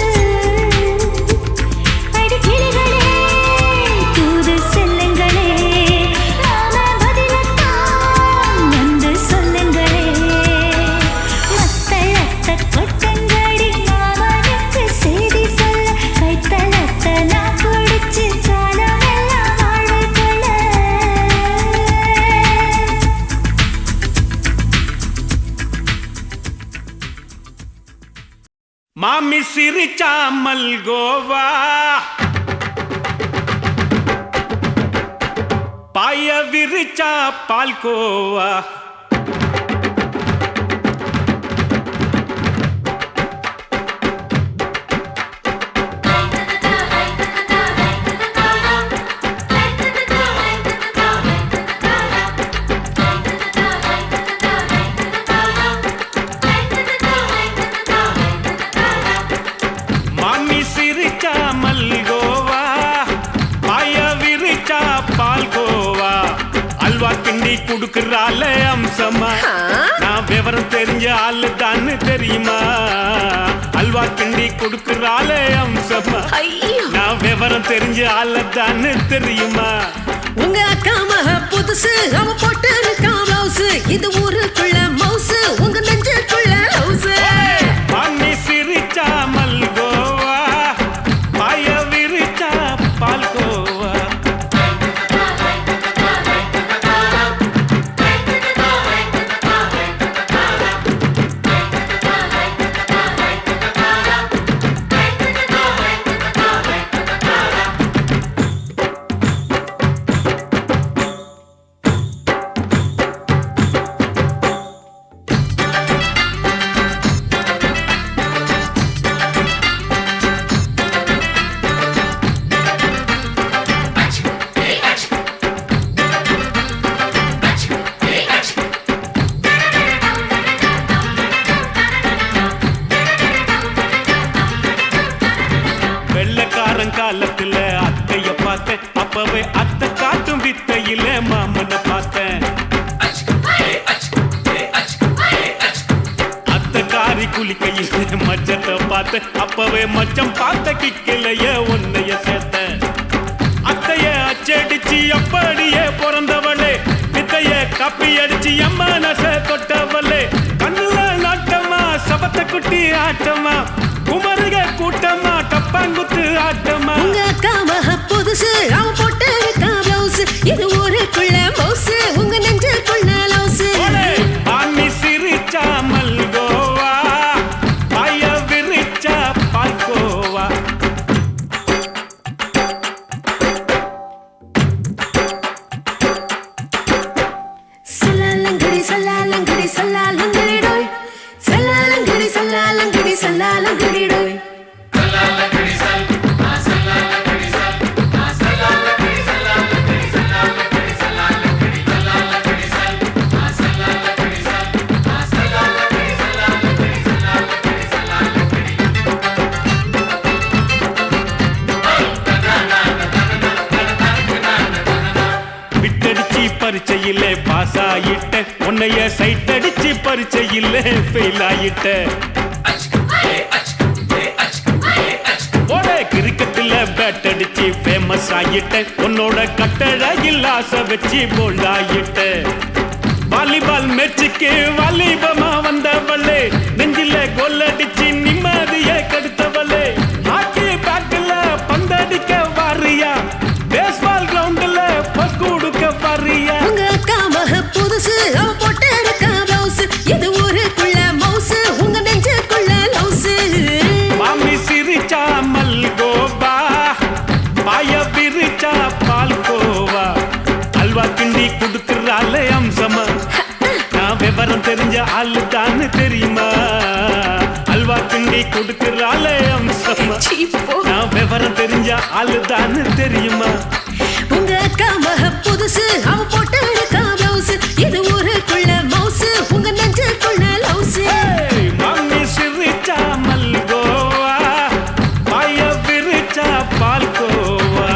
Speaker 2: அடிக்கிளிகளே தூது செல்லுங்களே நாம பதிலத்தான் வந்து சொல்லுங்களே மத்தளத்த கொட்டங்கடி மாமனுக்கு செய்தி சொல்ல கைத்தலத்த நான் பிடிச்சு சாலமெல்லாம் வாழ்வுகளை
Speaker 7: மாமி சிரிச்சா மல்கோவா பாய விரிச்சா பால்கோவா மாமி சிரிச்சா மல்கோவா பாய விரிச்சா பால்கோவா அல்வா கிண்டி குடுக்கறால அம்சமா நான் விவரம் தெரிஞ்ச ஆளு தான்னு தெரியுமா அல்வா கிண்டி குடுக்கறால அம்சமா நான் விவரம் தெரிஞ்ச ஆளு தான்னு தெரியுமா
Speaker 9: உங்க அக்கா மக புதுசு அவ போட்டு இருக்கான் பிளவுஸ் இது ஊருக்குள்ள மவுசு உங்க நெஞ்சுக்குள்ள ஹவுஸ்
Speaker 7: மாமி சிரிச்சா மல்கோவா பாய விரிச்சா பால்கோவா வெள்ளக்காரன் காலத்துல அத்தைய பார்த்தேன் அப்பவே அத்தை காட்டும் வித்தையில மாமனை பார்த்தேன் அத்தை காரி குளிக்கையில மச்சத்தை பார்த்தேன் அப்பவே மச்சம் பார்த்த கிக்கலைய உன்னைய சேர்த்தேன் அத்தைய அச்சடிச்சு அப்படியே பிறந்தவளே வித்தைய காப்பி அடிச்சு எம்மனச தொட்டவளே கண்ணுல நாட்டமா சபத்தை குட்டி ஆட்டமா குமருக கூட்டமா டப்பாங்குத்து ஆட்டமா
Speaker 9: உங்க அக்கா மக புதுசு அவ போட்டு இருக்கான் பிளவுஸ் இது ஊருக்குள்ள மவுசு உங்க நெஞ்சுக்குள்ள லவுஸ்
Speaker 7: மாமி சிரிச்சா மல்கோவா பாய விரிச்சா பால்கோவா
Speaker 9: சல்லாலங்கடி சல்லாலங்கடி சல்லாலங்கடி டோய் சல்லாலங்கடி சல்லாலங்கடி சல்லாலங்கடி டோய்
Speaker 7: விட்டடிச்சு பரீட்சையில பாஸ் ஆயிட்ட உன்னைய சைட் அடிச்சு பரீட்சையில ஃபெயில் ஆயிட்ட ஓட கிரிக்கெட்ல பேட் அடிச்சு ஃபேமஸ் ஆயிட்ட உன்னோட கட்டழகில் ஆசை வச்சு போல்ட் ஆயிட்ட வாலிபால் மேட்சுக்கு வாலிபமா வந்தவளே நெஞ்சில கோல் அடிச்சு நிம்மதியை கெடுத்தவளே ஹாக்கி பேட்ல பந்தடிக்க வாரியா பேஸ்பால் கிரவுண்ட்ல பஸ் கொடுக்க வாரியா
Speaker 9: உங்க அக்கா மக புதுசு அவ போட்டு இருக்கான் பிளவுஸ் இது ஊருக்குள்ள மவுசு உங்க நெஞ்சுக்குள்ள லவுஸ்
Speaker 7: மாமி சிரிச்சா மல்கோவா பாய விரிச்சா தெரிஞ்ச ஆளு தான்னு தெரியுமா அல்வா கிண்டி கொடுக்கிறாளே அம்சமா நான் விவரம் தெரிஞ்ச ஆளு தான்னு தெரியுமா
Speaker 9: உங்க அக்கா மக புதுசு அவ போட்டு இருக்கா பிளவுஸ் இது ஊருக்குள்ள மவுசு உங்க நெஞ்சுக்குள்ள லவுசு
Speaker 7: மாமி சிரிச்சா மல்கோவா பாய விரிச்சா பால்கோவா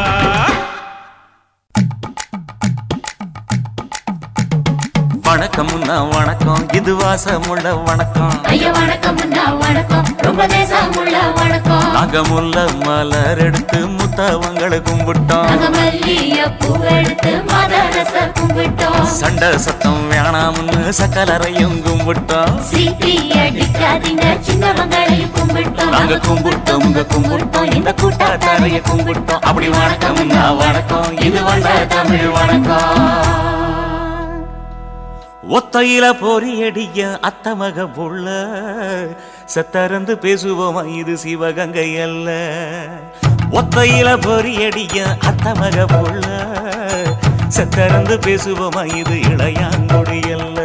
Speaker 6: வணக்கம்னா வணக்கம் இது வாசமுள்ள வணக்கம்
Speaker 2: ஐயா வணக்கம் வணக்கம் ரொம்ப தேசமுள்ள வணக்கம்
Speaker 6: நாங்க முல்ல மலர் எடுத்து முத்தவங்களை கும்பிட்டோம்
Speaker 2: நாங்க மல்லிய பூ எடுத்து மாதரச கும்பிட்டோம்
Speaker 6: சண்டை சத்தம் வேணாம்னு சக்கலரையும் கும்பிட்டோம்
Speaker 2: சீட்டி அடிக்காதீங்க சின்னவங்களையும் கும்பிட்டோம்
Speaker 6: நாங்க கும்பிட்டோம் உங்க கும்பிட்டோம் இந்த கூட்டாத்தாரைய கும்பிட்டோம் அப்படி வணக்கம்னா வணக்கம் இது வந்த தமிழ் வணக்கம் ஒத்தையில பொறியடிய அத்தமக புள்ள செத்தறந்து பேசுவோமா இது சிவகங்கை அல்ல ஒத்தையில பொறியடிய அத்தமக புள்ள செத்தறந்து பேசுவோமா இது இளையாங்குடி அல்ல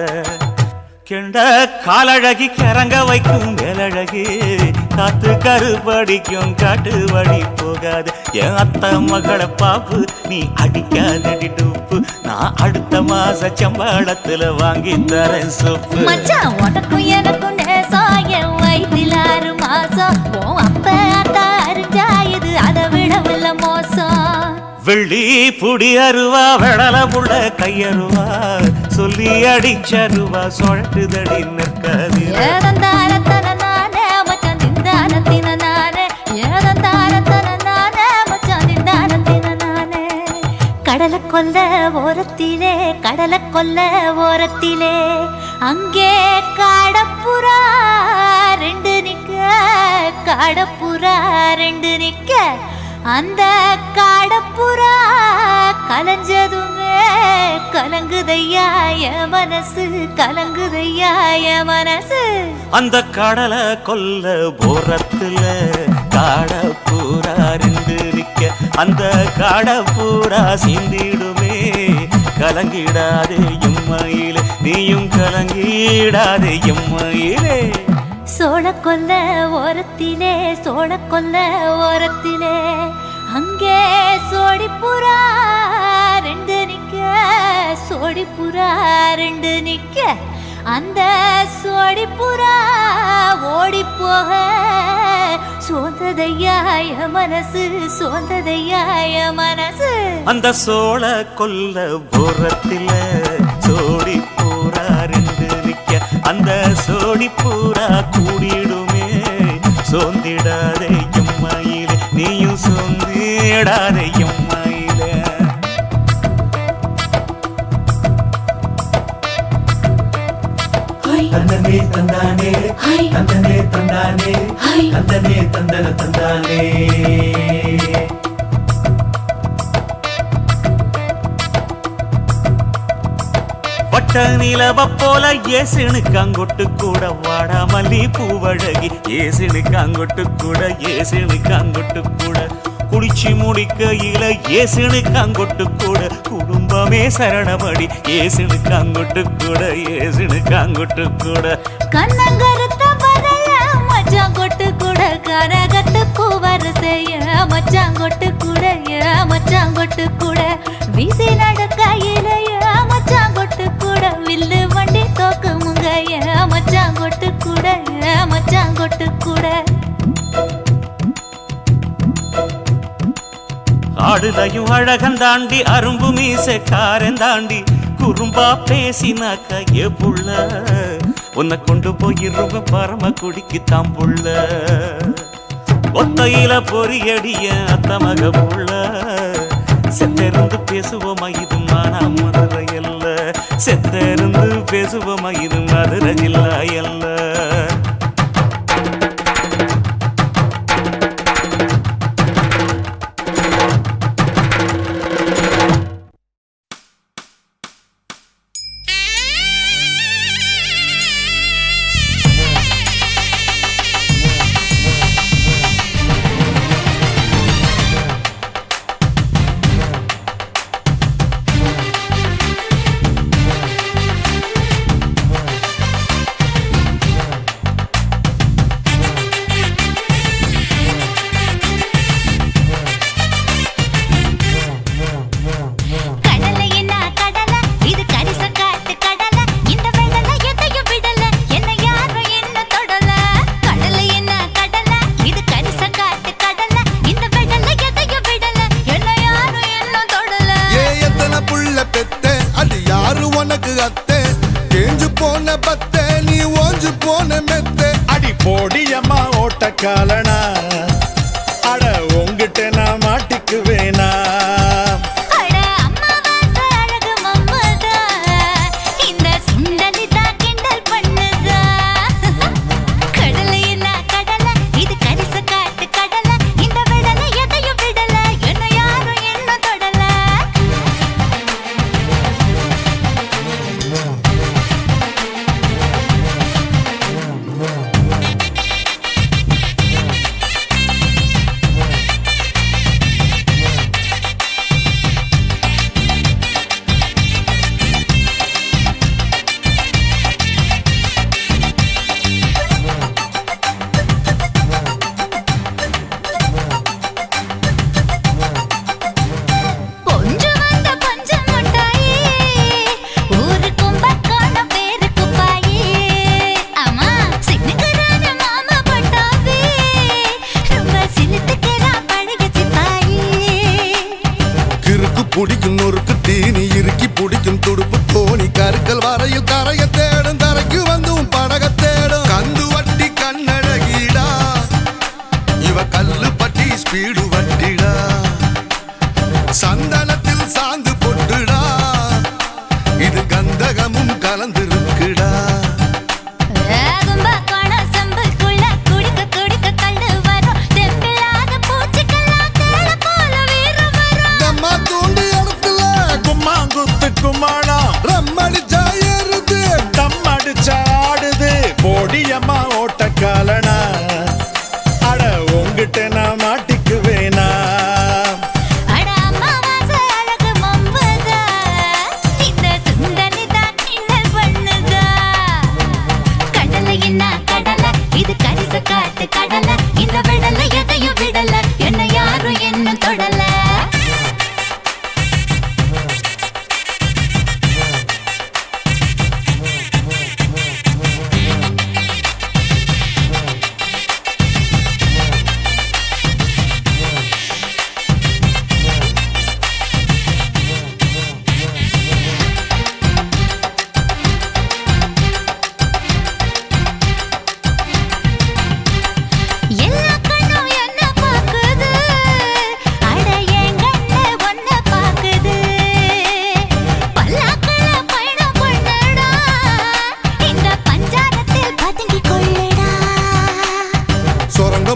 Speaker 6: கெண்ட காலழகி கிறங்க வைக்கும் மேலழகி காத்து கருப்படிக்கும் காட்டு வழி போகாது என் அத்த மகளை பாப்பு நீ அடிக்காதடி டூப்பு நான் அடுத்த மாச சம்பளத்துல வாங்கி தரேன் சொப்பு
Speaker 2: மச்சான் உனக்கும் எனக்கும் நேசம் என் வயிற்றில் 6 மாசம் உன் அப்ப அத்தா அறிஞ்சா இது அதை விடவில்ல மோசம்
Speaker 7: வெள்ளி புடி அருவா வெடல புள்ள கையருவா சொல்லி அடிச்சருவா சொழட்டுதடி நிற்காது
Speaker 2: ஏதந்தாரத்தன நானே மச்சான் திந்தானத்தின நானே ஏதந்தாரத்தன நானே மச்சான் திந்தானத்தின நானே கடலை கொல்ல ஓரத்திலே கடலை கொல்ல ஓரத்திலே அங்கே காடப்புறா 2 நிக்க காடப்புறா 2 நிக்க அந்த காடப்புறா கலஞ்சதுமே கலங்குதையா என் மனசு கலங்குதையா என் மனசு
Speaker 7: அந்த கடலை கொல்ல போரத்துல காடப்பூரா 2 நிக்க அந்த காடப்பூரா சிந்திடுமே கலங்கிடாதே எம்மையிலே நீயும் கலங்கிடாதே எம்மையிலே
Speaker 2: சோழக்கொல்ல ஓரத்திலே சோழக்கொல்ல ஓரத்திலே அங்கே சோடிப்புறா 2 நிக்க சோடிப்புறா 2 நிக்க அந்த சோடிப்புறா ஓடி போக சோந்ததையா என் மனசு சோந்ததையா என் மனசு
Speaker 7: அந்த சோழ கொல்ல போரத்தில சோடி பூரா 2 நிக்க அந்த சோடி பூரா கூடிடுமே சோந்திடாதே எம்மையிலே நீயும் சோந்திடாதே எம்மையிலே
Speaker 6: தந்தனே தந்தானே தந்தனே தந்தானே தந்தனே தந்தன தந்தானே
Speaker 7: வட்ட நிலவ போல ஏசுனுக்கு அங்கொட்டு கூட வாடா மல்லி பூவழகி ஏசுனுக்கு அங்கொட்டு கூட ஏசுனுக்கு அங்கொட்டு கூட குளிச்சு முடிக்கையில ஏசுனுக்கு அங்கொட்டு கூட குடும்பமே சரணபடி ஏசுனுக்கு அங்கொட்டு கூட ஏசுனுக்கு அங்கொட்டு கூட
Speaker 2: கண்ணங்கருத்த வரைய மச்சான் கொட்டு கூட கரகத்து பூவரசைய மச்சான் கொட்டு கூட மச்சான் கொட்டு கூட வீசி நடக்கையிலைய மச்சான் கொட்டு கூட வில்லு வண்டி தோக்குமுங்க மச்சான் கொட்டு கூட மச்சான் கொட்டு கூட
Speaker 7: ஆடுதையும் அழகந்தாண்டி அரும்பு மீசக்காரன் தாண்டி குறும்பா பேசினாக்க ஏ புள்ள உன்னை கொண்டு போயிருவ பரம குடிக்கு தாம்புள்ள ஒத்தையில பொறியடிய அத்தமக புள்ள செத்தெருந்து பேசுவோமா இது மானா மதுரை அல்ல செத்தெருந்து பேசுவோமா இது மதுரை ஜில்லா அல்ல
Speaker 1: உனக்கு அத்தை தேஞ்சு போன பத்தே நீ ஓஞ்சு போன மெத்தே அடி போடியம்மா ஓட்ட காலனா அட உங்கிட்ட நான் மாட்டிக்குவேனா புடிக்கும் நொறுக்கு தீனி இறுக்கி புடிக்கும் துடுப்பு தோணி கருக்கல் வரையில் கரைய தேடும் கரைக்கு வந்தும் படக தேடும் கந்து வட்டி கண்ணழகீடா இவ கல்லு பட்டி ஸ்பீடு வட்டிடா சந்தனத்தில் சாந்து பொட்டுடா இது கந்தகமும் கலந்திருக்குடா கும்மாளா ரம்மடிச்சா ஏறுது தம் அடிச்சா ஆடுது போடியம்மா ஓட்ட காலனா அட உங்கிட்ட நான் மாட்டிக்குவேனா
Speaker 2: இது கரிச காட்டு கடல இந்த விடல எதையும் விடல என்ன யாரும் என்ன தொடல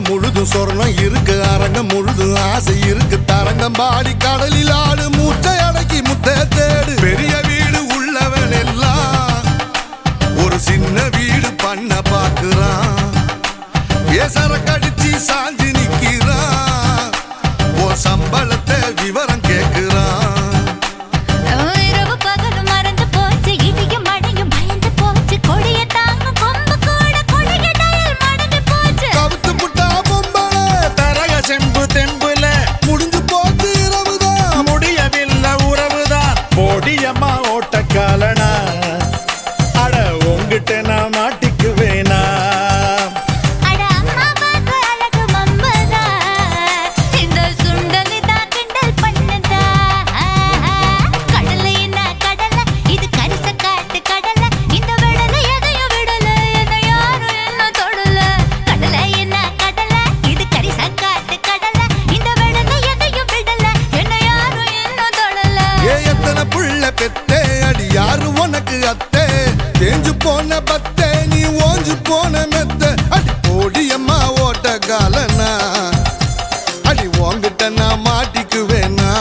Speaker 2: முழுதும் சொர்ணம் இருக்கு அரங்கம் முழுதும் ஆசை இருக்கு தரங்கம் பாடி கடலில் ஆடு மூச்சை அடக்கி முத்த தேடு பெரிய வீடு உள்ளவன் எல்லாம் ஒரு சின்ன வீடு பண்ண பாக்குறான் ஏசர கடிச்சு சாஞ்சு நிக்கிறான் ஓ சம்பளத்தை விவரம் கேக்குறான் செம்பு தெம்புல முடிஞ்சு போச்சு இரவுதான் முடியவில்லை உறவுதான் போடியம்மா ஓட்ட காலனா அட உங்கிட்ட நான் மாட்டிக்குவேனா யாரு உனக்கு அத்தை தேஞ்சு போன பத்தே நீ ஓஞ்சு போன மெத்த அடி போடியம்மா ஓட்ட காலனா அடி உங்கிட்ட நான் மாட்டிக்குவேனா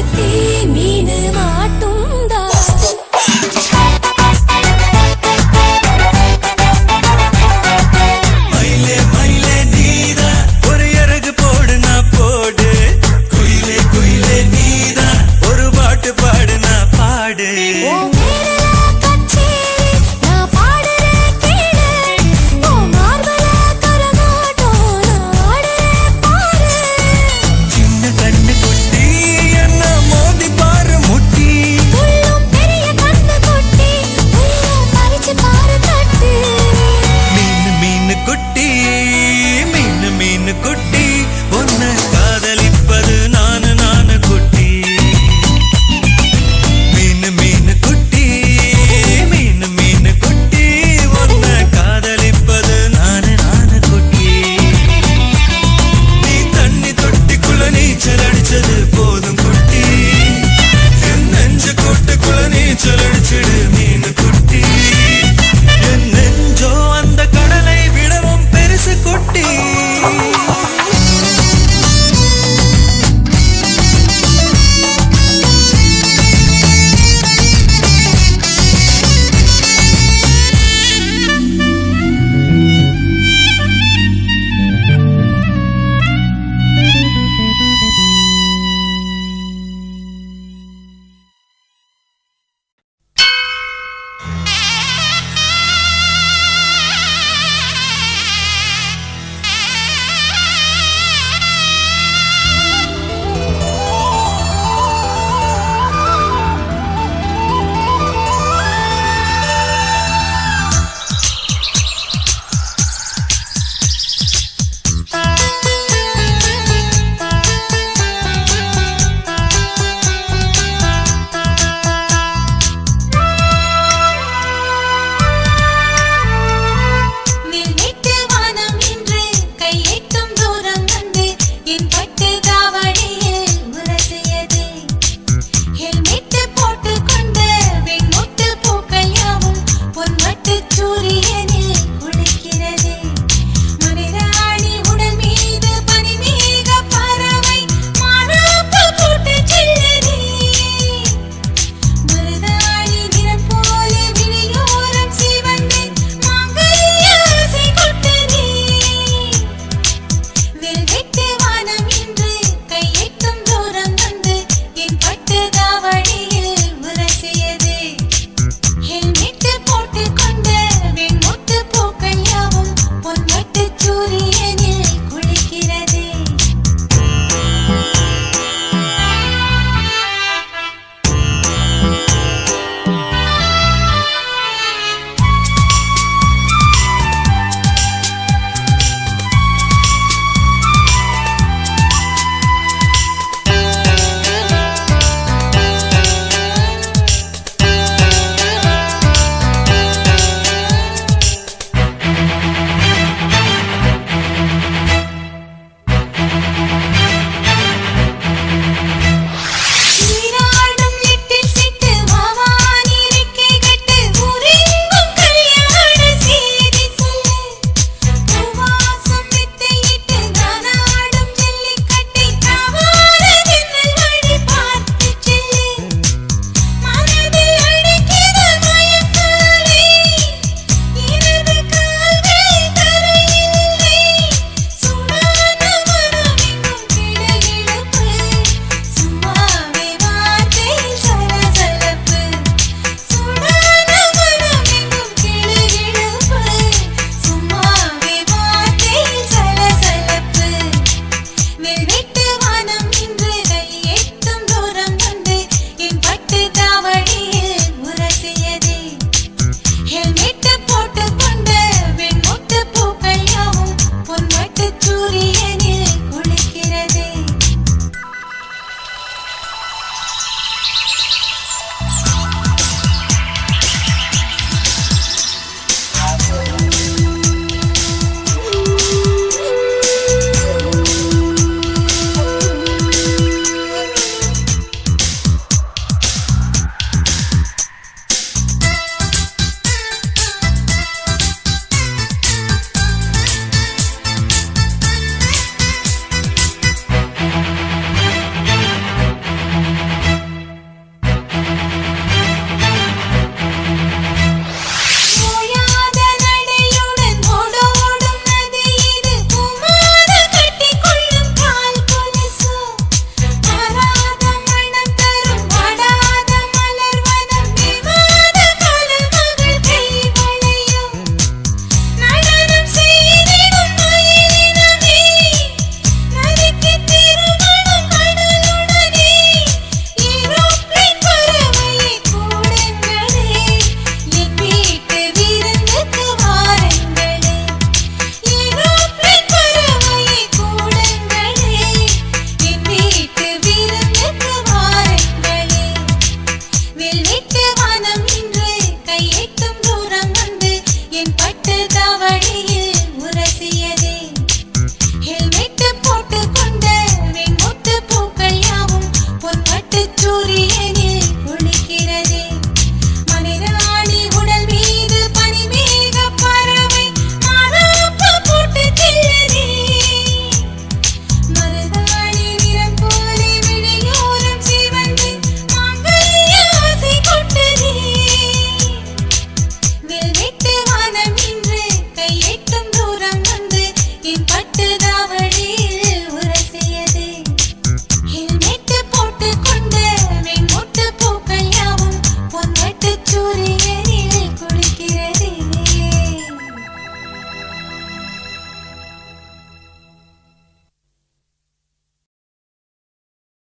Speaker 2: குட்டி மீன் மாட்டுண்டா
Speaker 6: மயிலே மயிலே நீதா ஒரு இறகு போடு நான் போடு குயிலே குயிலே நீதா ஒரு பாட்டு பாடு நான் பாடு நீச்சல் அடிச்சது போ